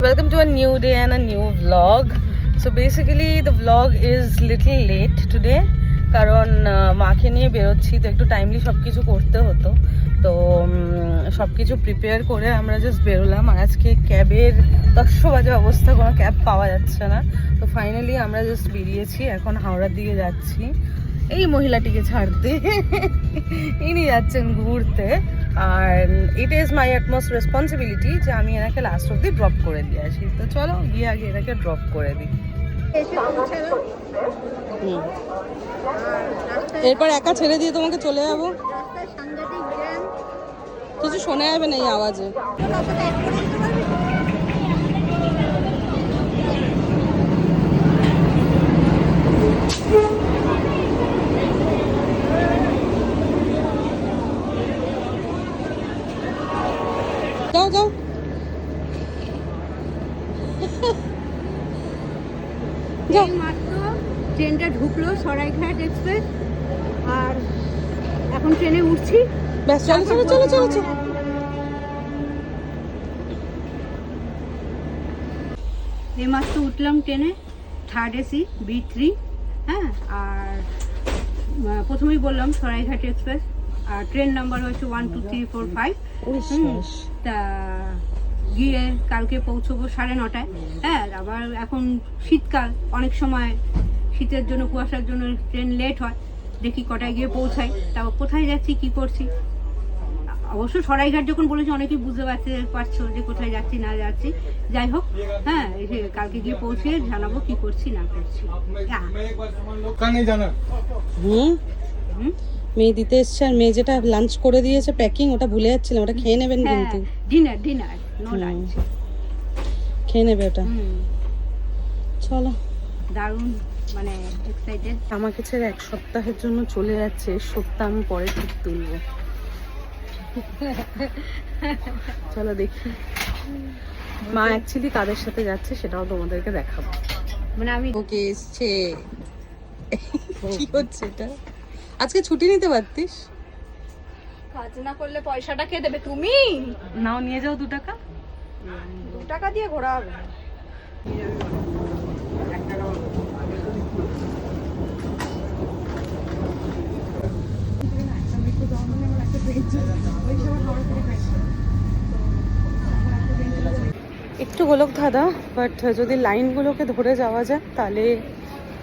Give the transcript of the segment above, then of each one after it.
Welcome to a new day and a new vlog. So basically the vlog is little late today কারণ মাকে নিয়ে বেরোচ্ছি তো একটু টাইমলি সব কিছু করতে হতো তো সব কিছু প্রিপেয়ার করে আমরা জাস্ট বেরোলাম আর আজকে ক্যাবের 10 বাজে অবস্থা, কোনো ক্যাব পাওয়া যাচ্ছে না। তো ফাইনালি আমরা জাস্ট বেরিয়েছি, এখন হাওড়ার দিকে যাচ্ছি এই মহিলাটিকে ছাড়তে। ইনি যাচ্ছেন ঘুরতে আর it is my utmost responsibility যে আমি এনাকে লাস্ট অব্দি ড্রপ করে দিয়ে আসি। তো চলো গিয়ে আগে এনাকে ড্রপ করে দিই। এরপর একা ছেড়ে দিয়ে তোমাকে চলে যাবো, কিছু শোনা যাবে না এই আওয়াজে। যাও যাও যাও। মাত্র ট্রেনটা ঢুকলো সরাইঘাট এক্সপ্রেস আর এখন ট্রেনে উঠছি। ব্যাস চলো চলো চলো চলো চলো। এই মাত্র উঠলাম ট্রেনে, থার্ড এসি B3। হ্যাঁ, আর প্রথমেই বললাম সরাইঘাট এক্সপ্রেস আর ট্রেন নাম্বার হচ্ছে 1 2 3 4 5। তা গিয়ে কালকে পৌঁছবো 9:30টায়। হ্যাঁ, আবার এখন শীতকাল, অনেক সময় শীতের জন্য কুয়াশার জন্য ট্রেন লেট হয়, দেখি কটায় গিয়ে পৌঁছাই। তাও কোথায় যাচ্ছি কি করছি, অবশ্য সরাইঘাট যখন বলেছি অনেকেই বুঝতে পারছো যে কোথায় যাচ্ছি না যাচ্ছি। যাই হোক, হ্যাঁ কালকে গিয়ে পৌঁছে জানাবো কি করছি না করছি। মেয়ে দিতে এসছে আর মেয়ে যেটা লাঞ্চ করে দিয়েছে প্যাকিং, ওটা ভুলে যাচ্ছিলাম, ওটা খেয়ে নেবেন কিন্তু। ডিনার নো লাঞ্চ, খেয়ে নেবে ওটা। চলো, দারুণ মানে এক্সাইটেড। আমাকে ছেড়ে 1 সপ্তাহের জন্য চলে যাচ্ছে, সপ্তাহ আমি পরে ঠিক তুলবো। চলো দেখি মা অ্যাকচুয়ালি কাদের সাথে যাচ্ছে সেটাও তোমাদেরকে দেখাবো। মানে আমি ওকে এসছে। কি হচ্ছে এটা? আজকে ছুটি নিতে পারতিস। কাজ না করলে পয়সাটা কে দেবে? তুমি নাও, নিয়ে যাও 2 টাকা। 2 টাকা দিয়ে ঘোরা হবে। একটু গোলক ধাঁধা, বাট যদি লাইনগুলোকে ধরে যাওয়া যায় তাহলে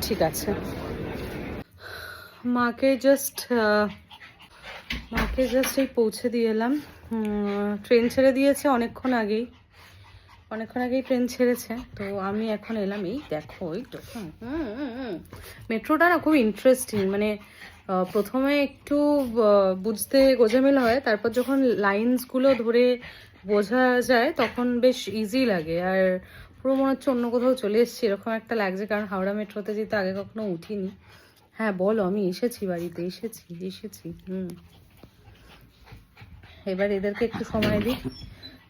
ঠিক আছে। মাকে জাস্ট এই পৌঁছে দিয়ে এলাম। ট্রেন ছেড়ে দিয়েছে অনেকক্ষণ আগেই ট্রেন ছেড়েছে। তো আমি এখন এলাম, এই দেখো এই তো। মেট্রোটা না খুব ইন্টারেস্টিং, মানে প্রথমে একটু বুঝতে গোজামিল হয়, তারপর যখন লাইনসগুলো ধরে বোঝা যায় তখন বেশ ইজি লাগে। আর পুরো মনে হচ্ছে অন্য কোথাও চলে এসেছি এরকম একটা লাগছে, কারণ হাওড়া মেট্রোতে যেহেতু আগে কখনো উঠিনি। হ্যাঁ বলো, আমি এসেছি বাড়িতে, এসেছি। এবার এদেরকে একটু সময় দিই,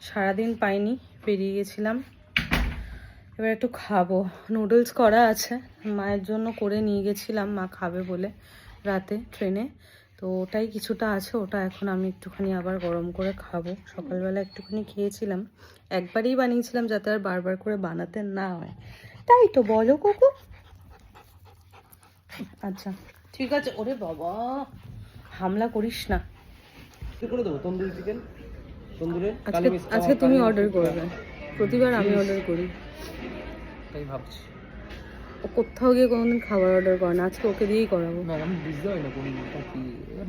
সারাদিন পাইনি, বেরিয়ে গেছিলাম। এবার একটু খাবো, নুডলস করা আছে, মায়ের জন্য করে নিয়ে গেছিলাম মা খাবে বলে রাতে ট্রেনে। তো ওটাই কিছুটা আছে, ওটা এখন আমি একটুখানি আবার গরম করে খাবো। সকালবেলা একটুখানি খেয়েছিলাম, একবারই বানিয়েছিলাম যাতে আর বারবার করে বানাতে না হয়। তাই তো বলো কুকু। আচ্ছা ঠিক আছে। ওরে বাবা, হামলা করিস না। আজকে তুমি অর্ডার করবে, প্রতিবার আমি অর্ডার করি। তাই ভাবছি ও কোথাও গিয়ে কোনোদিন খাবার অর্ডার করে না, আজকে ওকে দিয়েই করাবো। না, আমি বুঝতে পারি না কোনটা কি,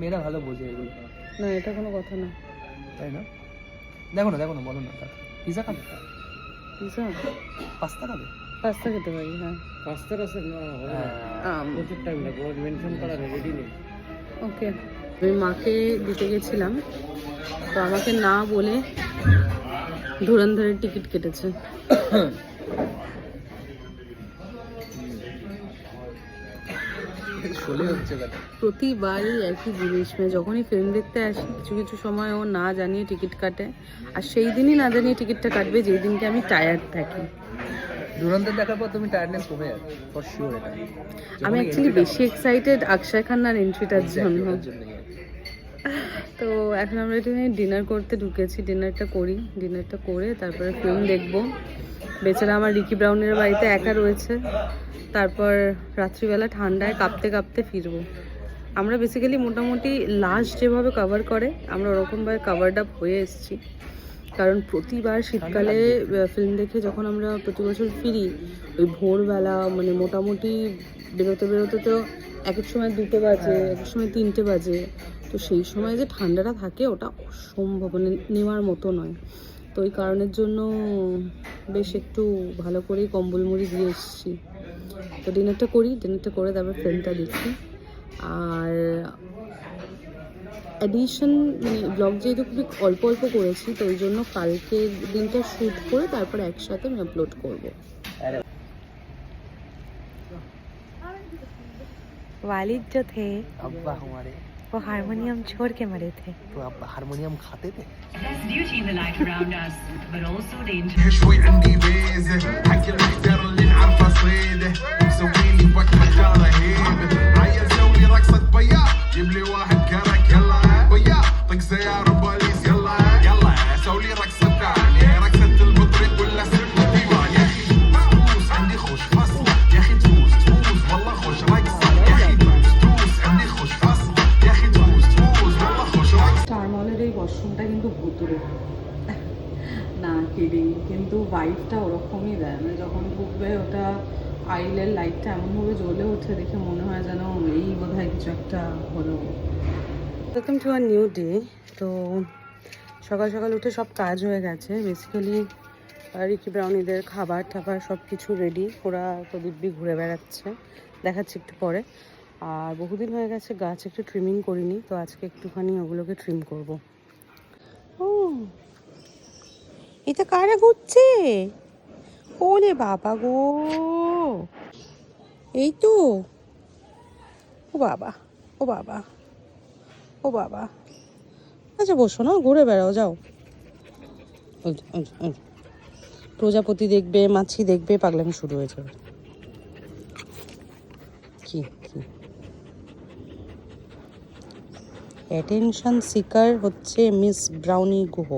মেয়েরা ভালো বোঝে এগুলো। না এটা কোনো কথা না। তাই না? দেখো না বলো না। পিজা খাবে? পিজা? পাস্তা খাবে? পাস্তা খেতে পারি। হ্যাঁ, পাস্তার আছে না, প্রচুর টাইম লাগবে, মেনশন করা রেডি নেই। ওকে। আমি মাকে দিতে গেছিলাম, তো আমাকে না বলে ধুরন্ধরের টিকিট কেটেছে। প্রতিবারই একই জিনিস, মানে যখনই ফিল্ম দেখতে আসি কিছু সময় ও না জানিয়ে টিকিট কাটে, আর সেই দিনই না জানিয়ে টিকিটটা কাটবে যেই দিনকে আমি টায়ার্ড থাকি। দুরন্ত দেখার পর তুমি টায়ার্ডনেস কমে যাবে ফর শিওর। এটা আমি অ্যাকচুয়ালি বেশি এক্সাইটেড অক্ষয় খান্নার এন্ট্রিটার জন্য। তো এখন আমরা একটু ডিনার করতে ঢুকেছি, ডিনারটা করে তারপরে ফিল্ম দেখবো। বেচারা আমার রিকি ব্রাউনের বাড়িতে একা রয়েছে। তারপর রাত্রিবেলা ঠান্ডায় কাঁপতে কাঁপতে ফিরবো। আমরা বেসিক্যালি মোটামুটি লাস্ট যেভাবে কভার করে আমরা ওরকমভাবে কাভার্ড আপ হয়ে এসেছি। কারণ প্রতিবার শীতকালে ফিল্ম দেখে যখন আমরা প্রতি বছর ফিরি, ওই ভোরবেলা মানে মোটামুটি বেরোতে বেরোতে তো এক এক সময় 2টো বাজে, এক এক সময় 3টে বাজে। তো সেই সময় যে ঠান্ডাটা থাকে ওটা অসম্ভব, মানে নেওয়ার মতো নয়। তো ওই কারণের জন্য বেশ একটু ভালো করেই কম্বল মুড়ি দিয়ে এসেছি। তো ডিনারটা করে তারপর ফিল্মটা দেখি। আর অ্যাডিশন মানে ব্লগ যেহেতু খুবই অল্প অল্প করেছি, তো ওই জন্য কালকের দিনটা শ্যুট করে তারপর একসাথে আমি আপলোড করব। वालिद जो थे अब्बा हमारे वो हारमोनियम छोड़ के मरे थे। तो अब्बा हारमोनियम खाते थे। There's beauty in the light around us, but also danger. شوي عندي بيزة حكي المحتار اللي نعرفه صيده مسوي لي وقت حجارة هيبة عيل سوي رقصة بياض جيب لي واحد كرك يلا بياض طق سيارة بوليس يلا يلا سوي لي رقصة ثانية رقصة البطريق ولا سلم الديوان يا اخي تفوز عندي خوش فصل يا اخي تفوز والله خوش رقصة يا اخي تفوز عندي خوش فصل يا اخي تفوز والله خوش رقصة star মলের এই ওয়াশরুমটা কিন্তু ভুতুরে না, কিডিং, কিন্তু ভাইবটা ওরকমই দেয়। মানে যখন ঢুকবে ওটা আইলের লাইটটা এমনভাবে জ্বলে ওঠে, দেখে মনে হয় যেন এই বোধহয় কিছু একটা হলো। Welcome to our new day. তো সকাল সকাল উঠে সব কাজ হয়ে গেছে। বেসিক্যালি রিকি ব্রাউনিদের খাবার টাবার সব কিছু রেডি। ওরা তো দিব্যি ঘুরে বেড়াচ্ছে, দেখাচ্ছি একটু পরে। আর বহুদিন হয়ে গেছে গাছ একটু ট্রিমিং করিনি, তো আজকে একটুখানি ওগুলোকে ট্রিম করব। ও এটা কারা ঘুরছে? ওরে বাবা গো, এই তো, ও বাবা ও বাবা ও বাবা। আচ্ছা বসো না, ঘুরে বেড়াও, যাও। প্রজাপতি দেখবে, মাছি দেখবে, পাগলামি শুরু হয়ে যাবে। কি কি অ্যাটেনশন সিকার হচ্ছে মিস ব্রাউনি গুহ।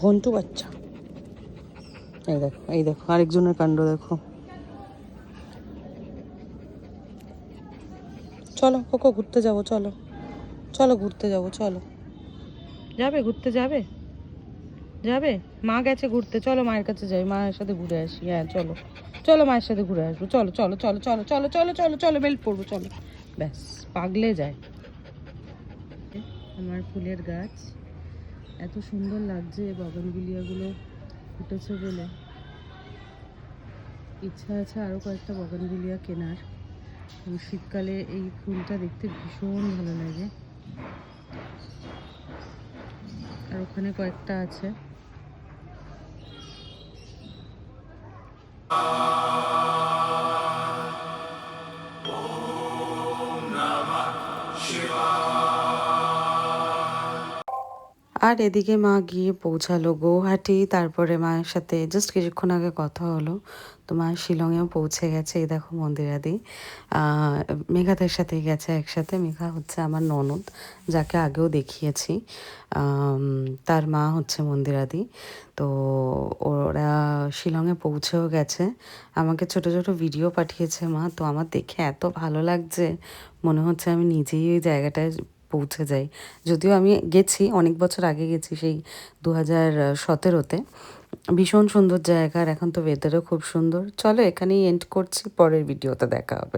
ঘন্টু বাচ্চা, এই দেখো আরেকজনের কাণ্ড দেখো। চলো কোকো ঘুরতে যাবো, চলো চলো ঘুরতে যাবো, চলো। যাবে ঘুরতে, যাবে যাবে? মা গেছে ঘুরতে, চলো মায়ের কাছে যাই, মায়ের সাথে ঘুরে আসি। হ্যাঁ চলো চলো, মায়ের সাথে ঘুরে আসবো, চলো চলো চলো চলো চলো চলো চলো চলো, বেল্ট পরবো, চলো। ব্যাস পাগলে যায়। আমার ফুলের গাছ এত সুন্দর লাগছে, বগনভিলিয়াগুলো ফুটেছে বলে ইচ্ছা আছে আরও কয়েকটা বগনভিলিয়া কেনার। শীতকালে এই ফুলটা দেখতে ভীষণ ভালো লাগে। আর ওখানে কয়েকটা আছে। আর এদিকে মা গিয়ে পৌঁছালো গৌহাটি। তারপরে মায়ের সাথে জাস্ট কিছুক্ষণ আগে কথা হলো, তো মা শিলংয়েও পৌঁছে গেছে। এই দেখো মন্দিরাদি মেঘাদের সাথেই গেছে একসাথে। মেঘা হচ্ছে আমার ননদ, যাকে আগেও দেখিয়েছি। তার মা হচ্ছে মন্দিরাদি। তো ওরা শিলংয়ে পৌঁছেও গেছে। আমাকে ছোট ছোট ভিডিও পাঠিয়েছে মা, তো আমার দেখে এত ভালো লাগছে, মনে হচ্ছে আমি নিজেই ওই জায়গাটায় পৌঁছে যাই। যদিও আমি গেছি, অনেক বছর আগে গেছি, সেই 2017-তে। ভীষণ সুন্দর জায়গা, আর এখন তো ওয়েদারও খুব সুন্দর। চলো এখানেই এন্ড করছি, পরের ভিডিওতে দেখা হবে।